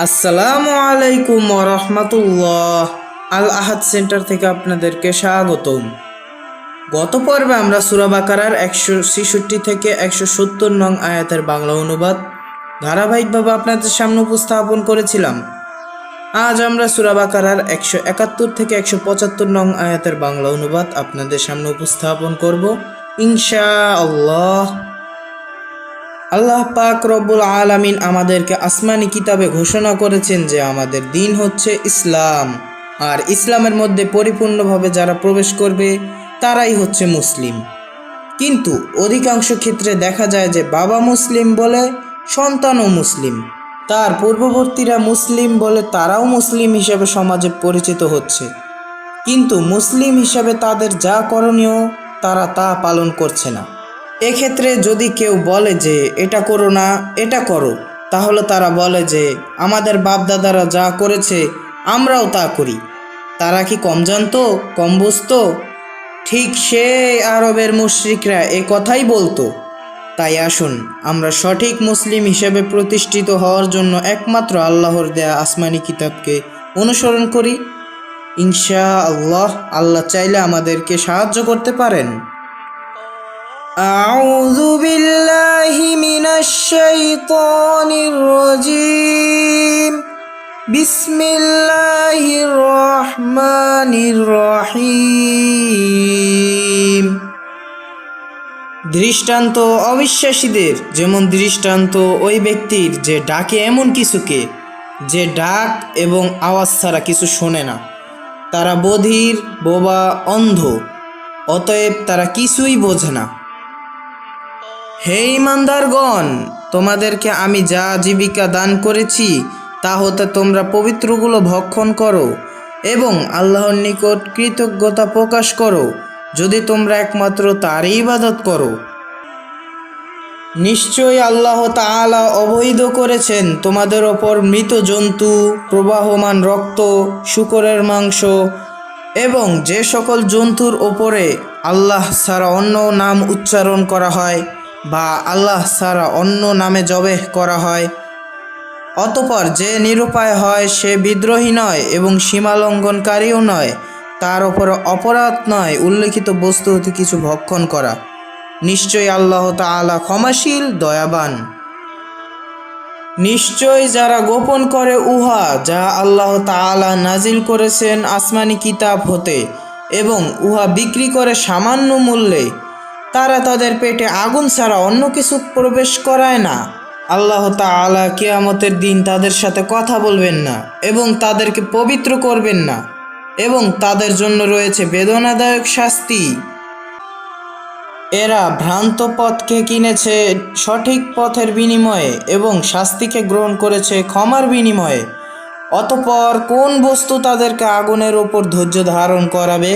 আসসালামু আলাইকুম রহমতুল্লাহ। আল আহাদ সেন্টার থেকে আপনাদেরকে স্বাগতম। গত পর্বে আমরা সূরা বাকারার 166 থেকে 170 নং আয়াতের বাংলা অনুবাদ ধারাবাহিকভাবে আপনাদের সামনে উপস্থাপন করেছিলাম। আজ আমরা সূরা বাকারার 171 থেকে 175 নং আয়াতের বাংলা অনুবাদ আপনাদের সামনে উপস্থাপন করব ইনশাআল্লাহ। আল্লাহ পাক রব্বুল আলামিন আমাদেরকে আসমানি কিতাবে ঘোষণা করেছেন যে আমাদের দিন হচ্ছে ইসলাম, আর ইসলামের মধ্যে পরিপূর্ণভাবে যারা প্রবেশ করবে তারাই হচ্ছে মুসলিম। কিন্তু অধিকাংশ ক্ষেত্রে দেখা যায় যে বাবা মুসলিম বলে সন্তানও মুসলিম, তার পূর্ববর্তীরা মুসলিম বলে তারাও মুসলিম হিসেবে সমাজে পরিচিত হচ্ছে, কিন্তু মুসলিম হিসেবে তাদের যা করণীয় তারা তা পালন করছে না। এক্ষেত্রে যদি কেউ বলে যে এটা করো না এটা করো, তাহলে তারা বলে যে আমাদের বাপদাদারা যা করেছে আমরাও তা করি। তারা কি কম জানতো, কম বুঝতো? ঠিক সেই আরবের মুশরিকরা এ কথাই বলতো। তাই আসুন আমরা সঠিক মুসলিম হিসেবে প্রতিষ্ঠিত হওয়ার জন্য একমাত্র আল্লাহর দেয়া আসমানি কিতাবকে অনুসরণ করি। ইনশাআল্লাহ আল্লাহ চাইলে আমাদেরকে সাহায্য করতে পারেন। أعوذ بالله من الشيطان الرجيم بسم الله الرحمن الرحيم। দৃষ্টান্ত অবিশ্বাসীদের যেমন দৃষ্টান্ত ওই ব্যক্তির যে ডাকে এমন কিছুকে যে ডাক এবং আওয়াজ ছাড়া কিছু শোনে না। তারা বধির, বোবা, অন্ধ, অতএব তারা কিছুই বোঝে না। হে ঈমানদারগণ, তোমাদেরকে আমি যা জীবিকা দান করেছি তা হতে তোমরা পবিত্রগুলো ভক্ষণ করো এবং আল্লাহর নিকট কৃতজ্ঞতা প্রকাশ করো, যদি তোমরা একমাত্র তারই ইবাদত করো। নিশ্চয়ই আল্লাহ তাআলা অবৈধ করেছেন তোমাদের ওপর মৃত জন্তু, প্রবাহমান রক্ত, শূকরের মাংস এবং যে সকল জন্তুর ওপরে আল্লাহ ছাড়া অন্য নাম উচ্চারণ করা হয় বা আল্লাহ ছাড়া অন্য নামে জবেহ করা হয়। অতঃপর যে নিরুপায় হয় সে বিদ্রোহী নয় এবং সীমালঙ্ঘনকারীও নয়, তার ওপর অপরাধ নয় উল্লেখিত বস্তু হতে কিছু ভক্ষণ করা। নিশ্চয়ই আল্লাহ তাআলা ক্ষমাশীল, দয়াবান। নিশ্চয় যারা গোপন করে উহা যা আল্লাহ তাআলা নাজিল করেছেন আসমানি কিতাব হতে এবং উহা বিক্রি করে সামান্য মূল্যে, তারা তাদের পেটে আগুন ছাড়া অন্য কিছু প্রবেশ করায় না। আল্লাহ তাআলা কিয়ামতের দিন তাদের সাথে কথা বলবেন না এবং তাদেরকে পবিত্র করবেন না, এবং তাদের জন্য রয়েছে বেদনাদায়ক শাস্তি। এরা ভ্রান্ত পথকে কিনেছে সঠিক পথের বিনিময়ে এবং শাস্তিকে গ্রহণ করেছে ক্ষমার বিনিময়ে। অতঃপর কোন বস্তু তাদেরকে আগুনের ওপর ধৈর্য ধারণ করাবে?